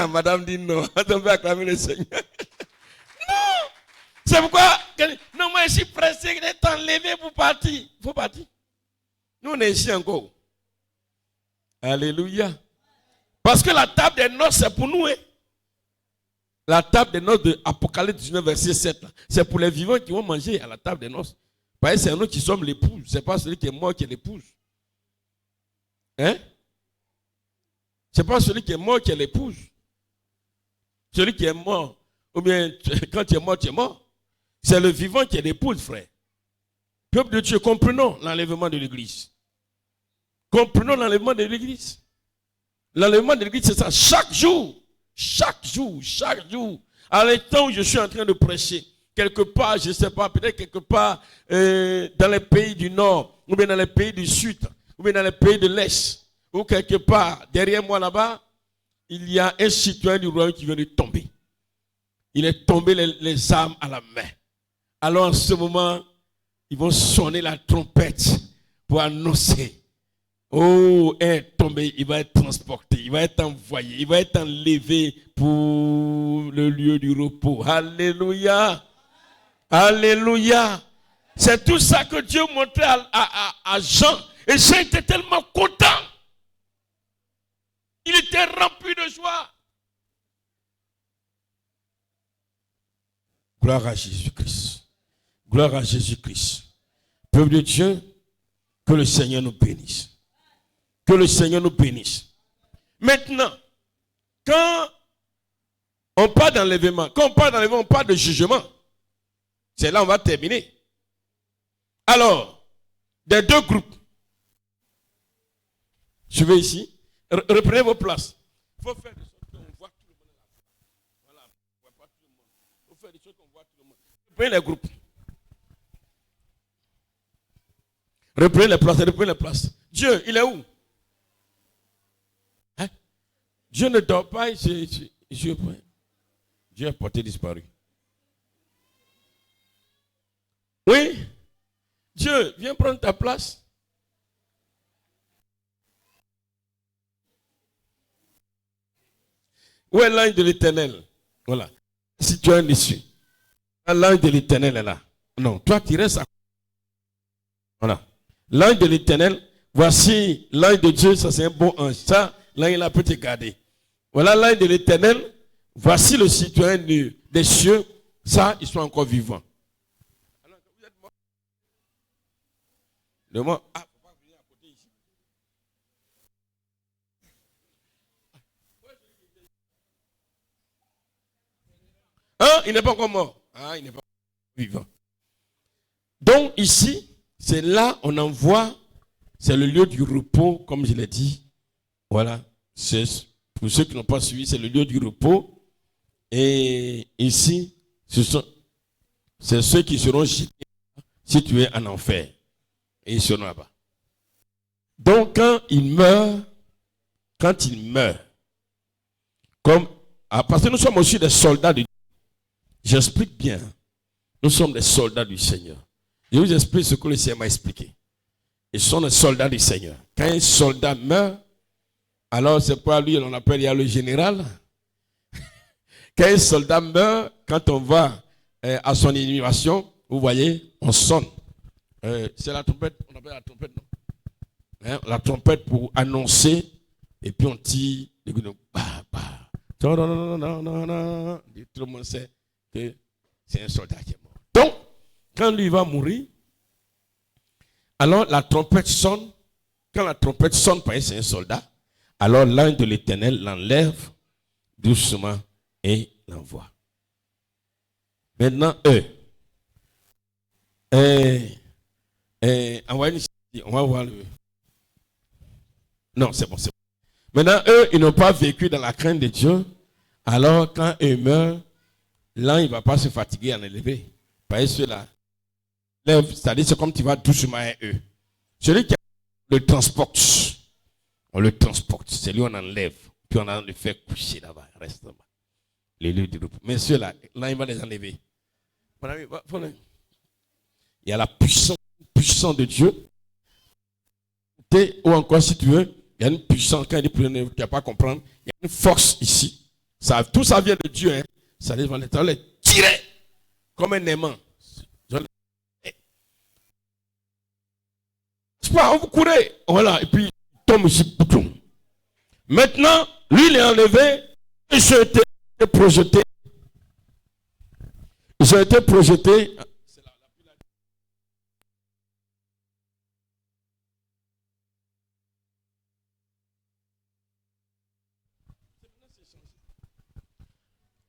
Madame dit non. On peut acclamer le Seigneur. Non. C'est pourquoi, non, moi je suis pressé d'être enlevé pour partir. Il faut partir. Nous on est ici encore. Alléluia. Parce que la table des noces, c'est pour nous. Hein? La table des noces de Apocalypse 19, verset 7. C'est pour les vivants qui vont manger à la table des noces. Parce que c'est nous qui sommes l'épouse. Ce n'est pas celui qui est mort qui est l'épouse. Hein? Ce n'est pas celui qui est mort qui est l'épouse. Celui qui est mort, ou bien quand tu es mort, tu es mort. C'est le vivant qui est l'épouse, frère. Peuple de Dieu, comprenons l'enlèvement de l'église. Comprenons l'enlèvement de l'église. L'enlèvement de l'église, c'est ça. Chaque jour. À l'instant où je suis en train de prêcher, quelque part, je ne sais pas, peut-être quelque part dans les pays du Nord, ou bien dans les pays du Sud, ou bien dans les pays de l'Est, ou quelque part, derrière moi là-bas, il y a un citoyen du royaume qui vient de tomber. Il est tombé les armes à la main. Alors en ce moment, ils vont sonner la trompette pour annoncer. Oh, il est tombé, il va être transporté, il va être envoyé, il va être enlevé pour le lieu du repos. Alléluia. Alléluia. C'est tout ça que Dieu montrait à Jean. Et Jean était tellement content. Il était rempli de joie. Gloire à Jésus-Christ. Gloire à Jésus-Christ. Peuple de Dieu, que le Seigneur nous bénisse. Que le Seigneur nous bénisse. Maintenant, quand on parle d'enlèvement, on parle de jugement. C'est là où on va terminer. Alors, des deux groupes. Suivez ici. Reprenez vos places. Il faut faire des choses qu'on voit tout le monde là. Voilà, on voit pas tout le monde. Il faut faire des choses qu'on voit tout le monde. Reprenez les groupes. Reprenez les places. Dieu, il est où? Hein? Dieu ne dort pas, Dieu a porté disparu. Oui? Dieu, viens prendre ta place. Où est l'ange de l'Éternel? Voilà. Si tu as un issue. L'ange de l'Éternel est là. Non, toi tu restes à... Voilà. L'ange de l'Éternel, voici l'ange de Dieu, ça c'est un bon ange. Ça, l'ange là peut te garder. Voilà l'ange de l'Éternel, voici le citoyen des cieux, ça, ils sont encore vivants. Alors, vous êtes mort. Le mort, faut pas venir à côté ici. Hein, il n'est pas encore mort. Ah, il n'est pas vivant. Donc ici, c'est là on envoie, c'est le lieu du repos, comme je l'ai dit. Voilà, c'est pour ceux qui n'ont pas suivi, c'est le lieu du repos. Et ici, c'est ceux qui seront situés en enfer. Et ils seront là-bas. Donc quand il meurt, parce que nous sommes aussi des soldats de Dieu. J'explique bien. Nous sommes des soldats du Seigneur. Je vous explique ce que le Seigneur m'a expliqué. Ils sont des soldats du Seigneur. Quand un soldat meurt, alors c'est quoi lui, on appelle, il y a le général. Quand un soldat meurt, quand on va à son inhumation, vous voyez, on sonne. C'est la trompette, on appelle la trompette, non? Hein, la trompette pour annoncer, et puis on tire, et puis on tout le monde sait que c'est un soldat qui est mort. Donc, quand lui va mourir, alors la trompette sonne. Quand la trompette sonne, parce que c'est un soldat, alors l'ange de l'Éternel l'enlève doucement et l'envoie. Maintenant, on va voir le... Non, c'est bon. Maintenant, eux, ils n'ont pas vécu dans la crainte de Dieu. Alors, quand eux meurent, l'ange ne va pas se fatiguer à enlever. Parce que ceux-là, c'est-à-dire c'est comme tu vas doucement à eux. Celui qui le transporte, on le transporte. C'est lui on enlève. Puis on le fait coucher là-bas. Reste là-bas. Les lieux du repos. Mais ceux-là, là, il va les enlever. Il y a la puissance de Dieu. Ou encore, si tu veux, il y a une puissance. Quand il dit tu ne vas pas comprendre, il y a une force ici. Tout ça vient de Dieu. Hein. Ça les tirer comme un aimant. C'est pas, on vous courez. Voilà, et puis il tombe ici. Maintenant, lui, il est enlevé. Ils ont été projetés. Ils ont été projetés.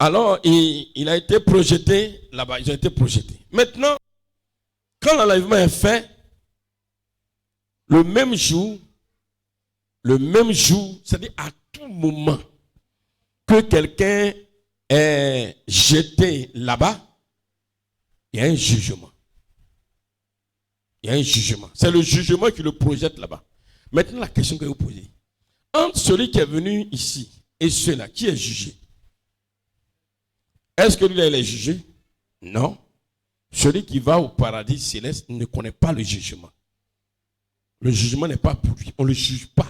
Alors, il a été projeté là-bas. Ils ont été projetés. Maintenant, quand l'enlèvement est fait, le même jour, c'est-à-dire à tout moment que quelqu'un est jeté là-bas, il y a un jugement. Il y a un jugement. C'est le jugement qui le projette là-bas. Maintenant, la question que vous posez. Entre celui qui est venu ici et celui-là, qui est jugé? Est-ce que lui-là, il est jugé? Non. Celui qui va au paradis céleste ne connaît pas le jugement. Le jugement n'est pas pour lui. On ne le juge pas.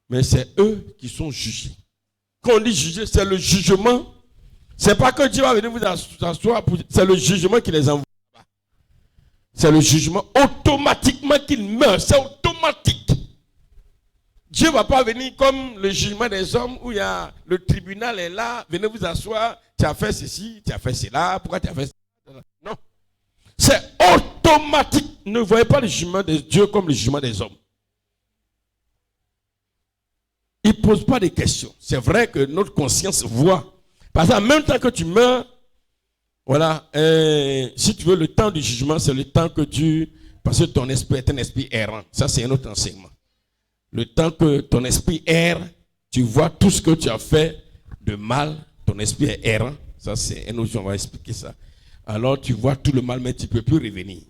Mais c'est eux qui sont jugés. Quand on dit juger, c'est le jugement. C'est pas que Dieu va venir vous asseoir. C'est le jugement qui les envoie. C'est le jugement automatiquement qu'ils meurent. C'est automatique. Dieu ne va pas venir comme le jugement des hommes où il y a le tribunal est là, venez vous asseoir, tu as fait ceci, tu as fait cela, pourquoi tu as fait cela? Non. C'est automatique. Ne voyez pas le jugement de Dieu comme le jugement des hommes. Il ne pose pas de questions. C'est vrai que notre conscience voit. Parce qu'en même temps que tu meurs, voilà, si tu veux, le temps du jugement, c'est le temps que parce que ton esprit est un esprit errant. Ça, c'est un autre enseignement. Le temps que ton esprit erre, tu vois tout ce que tu as fait de mal, ton esprit est errant. Ça, c'est un autre jour, on va expliquer ça. Alors, tu vois tout le mal, mais tu ne peux plus revenir.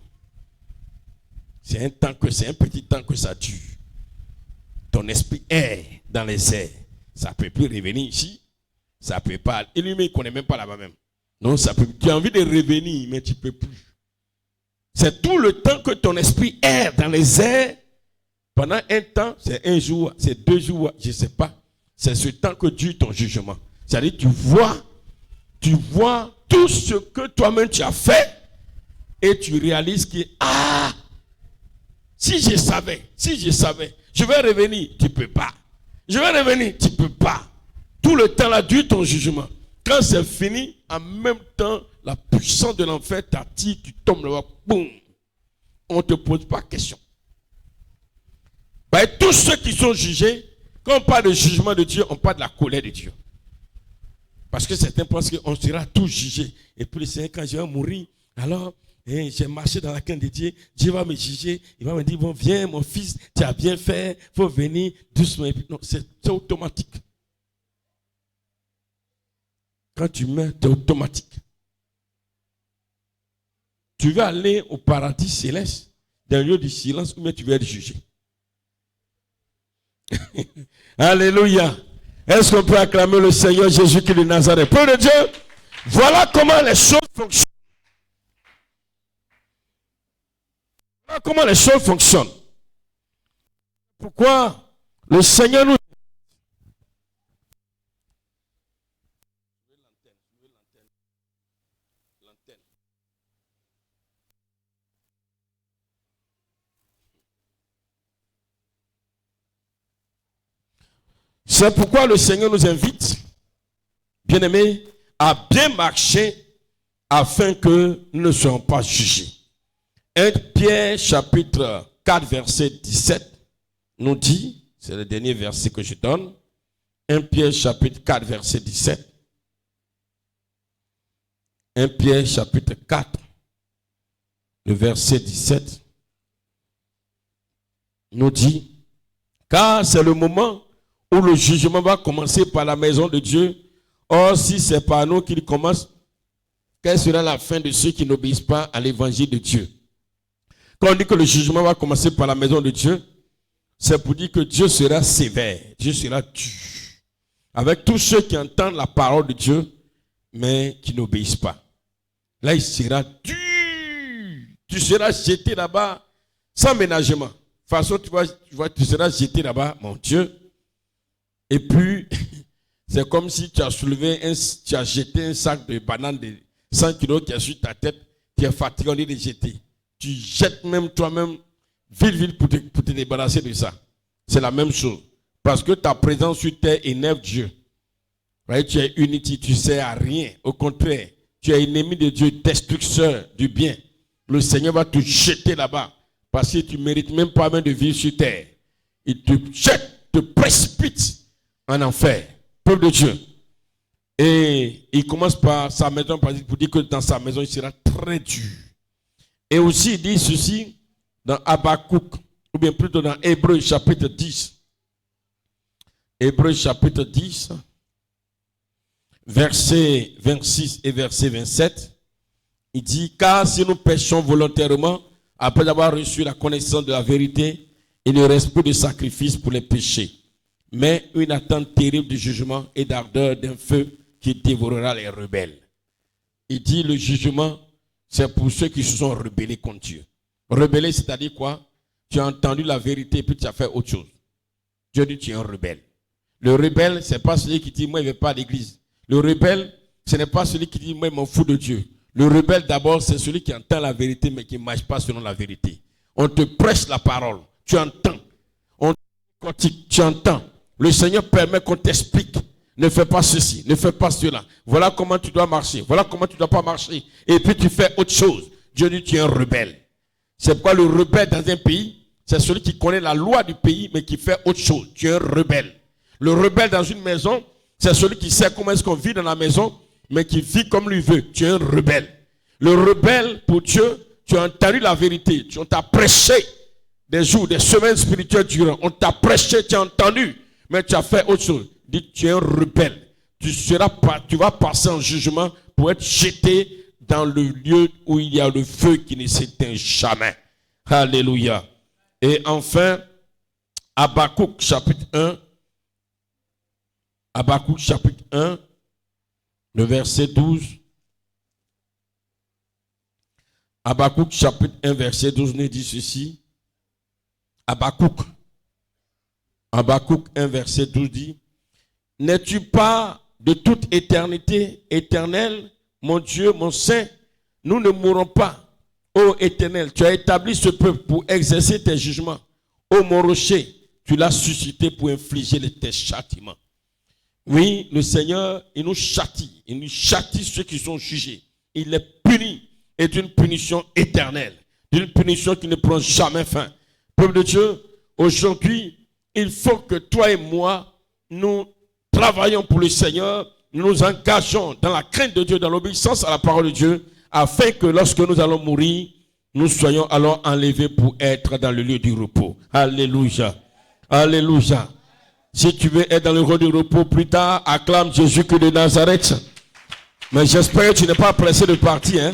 C'est un petit temps que ça dure. Ton esprit erre dans les airs. Ça ne peut plus revenir ici. Ça ne peut pas. Et lui, il ne connaît même pas là-bas même. Non, ça peut. Tu as envie de revenir, mais tu ne peux plus. C'est tout le temps que ton esprit erre dans les airs. Pendant un temps, c'est un jour, c'est 2 jours, je ne sais pas. C'est ce temps que dure ton jugement. C'est-à-dire, tu vois tout ce que toi-même tu as fait et tu réalises que, si je savais, je vais revenir, tu ne peux pas. Je vais revenir, tu ne peux pas. Tout le temps là dure ton jugement. Quand c'est fini, en même temps, la puissance de l'enfer t'attire, tu tombes là-bas, boum. On ne te pose pas de question. Tous ceux qui sont jugés, quand on parle de jugement de Dieu, on parle de la colère de Dieu. Parce que certains pensent qu'on sera tous jugés. Et puis le Seigneur, quand je vais mourir, alors j'ai marché dans la crainte de Dieu, Dieu va me juger, il va me dire, bon, viens mon fils, tu as bien fait, il faut venir doucement. Non, c'est automatique. Quand tu meurs, c'est automatique. Tu veux aller au paradis céleste, dans le lieu du silence, ou bien tu veux être jugé. Alléluia. Est-ce qu'on peut acclamer le Seigneur Jésus-Christ de Nazareth? Peuple de Dieu, voilà comment les choses fonctionnent. Voilà comment les choses fonctionnent. Pourquoi le Seigneur nous... C'est pourquoi le Seigneur nous invite, bien-aimés, à bien marcher afin que nous ne soyons pas jugés. 1 Pierre chapitre 4 verset 17 nous dit, c'est le dernier verset que je donne, 1 Pierre chapitre 4 verset 17. 1 Pierre chapitre 4, le verset 17 nous dit, car c'est le moment où le jugement va commencer par la maison de Dieu. Or, si c'est par nous qu'il commence, quelle sera la fin de ceux qui n'obéissent pas à l'évangile de Dieu? Quand on dit que le jugement va commencer par la maison de Dieu, c'est pour dire que Dieu sera sévère, Dieu sera dur, avec tous ceux qui entendent la parole de Dieu, mais qui n'obéissent pas. Là, il sera dur. Tu seras jeté là-bas sans ménagement. De toute façon, tu seras jeté là-bas, mon Dieu. Et puis, C'est comme si tu as tu as jeté un sac de bananes de 100 kilos qui est sur ta tête, tu es fatigué, on dit de jeter. Tu jettes même toi-même, vite pour te débarrasser de ça. C'est la même chose. Parce que ta présence sur terre énerve Dieu. Voyez, tu es inutile, tu ne sers à rien. Au contraire, tu es ennemi de Dieu, destructeur du bien. Le Seigneur va te jeter là-bas. Parce que tu ne mérites même pas même de vivre sur terre. Il te jette, te précipite en enfer. Peuple de Dieu. Et il commence par sa maison pour dire que dans sa maison, il sera très dur. Et aussi, il dit ceci dans Habakkuk, ou bien plutôt dans Hébreux chapitre 10. Hébreux chapitre 10, verset 26 et verset 27. Il dit, car si nous péchons volontairement, après avoir reçu la connaissance de la vérité, il ne reste plus de sacrifice pour les péchés, mais une attente terrible de jugement et d'ardeur d'un feu qui dévorera les rebelles. Il dit, le jugement, c'est pour ceux qui se sont rebellés contre Dieu. Rebellé, c'est-à-dire quoi? Tu as entendu la vérité et puis tu as fait autre chose. Dieu dit, tu es un rebelle. Le rebelle, ce n'est pas celui qui dit, moi, je ne vais pas à l'église. Le rebelle, ce n'est pas celui qui dit, moi, je m'en fous de Dieu. Le rebelle, d'abord, c'est celui qui entend la vérité, mais qui ne marche pas selon la vérité. On te prêche la parole. Tu entends. Tu entends. Le Seigneur permet qu'on t'explique. Ne fais pas ceci, ne fais pas cela. Voilà comment tu dois marcher. Voilà comment tu ne dois pas marcher. Et puis tu fais autre chose. Dieu dit, tu es un rebelle. C'est pourquoi le rebelle dans un pays, c'est celui qui connaît la loi du pays, mais qui fait autre chose. Tu es un rebelle. Le rebelle dans une maison, c'est celui qui sait comment est-ce qu'on vit dans la maison, mais qui vit comme lui veut. Tu es un rebelle. Le rebelle, pour Dieu, tu as entendu la vérité. On t'a prêché des jours, des semaines spirituelles durant. On t'a prêché, tu as entendu, mais tu as fait autre chose. Dis, tu es un rebelle. Tu vas passer en jugement pour être jeté dans le lieu où il y a le feu qui ne s'éteint jamais. Alléluia. Et enfin, Habakkuk chapitre 1. Habakkuk chapitre 1, le verset 12. Habakkuk chapitre 1, verset 12 nous dit ceci. Habakkuk 1, verset 12 dit, n'es-tu pas de toute éternité éternelle, mon Dieu, mon Saint? Nous ne mourrons pas. Ô Éternel, tu as établi ce peuple pour exercer tes jugements. Ô mon rocher, tu l'as suscité pour infliger tes châtiments. Oui, le Seigneur, il nous châtie. Il nous châtie ceux qui sont jugés. Il les punit. Et d'une punition éternelle. D'une punition qui ne prend jamais fin. Peuple de Dieu, aujourd'hui, il faut que toi et moi, nous travaillons pour le Seigneur. Nous nous engageons dans la crainte de Dieu, dans l'obéissance à la parole de Dieu, afin que lorsque nous allons mourir, nous soyons alors enlevés pour être dans le lieu du repos. Alléluia. Alléluia. Si tu veux être dans le lieu du repos plus tard, acclame Jésus que de Nazareth. Mais j'espère que tu n'es pas pressé de partir. Hein?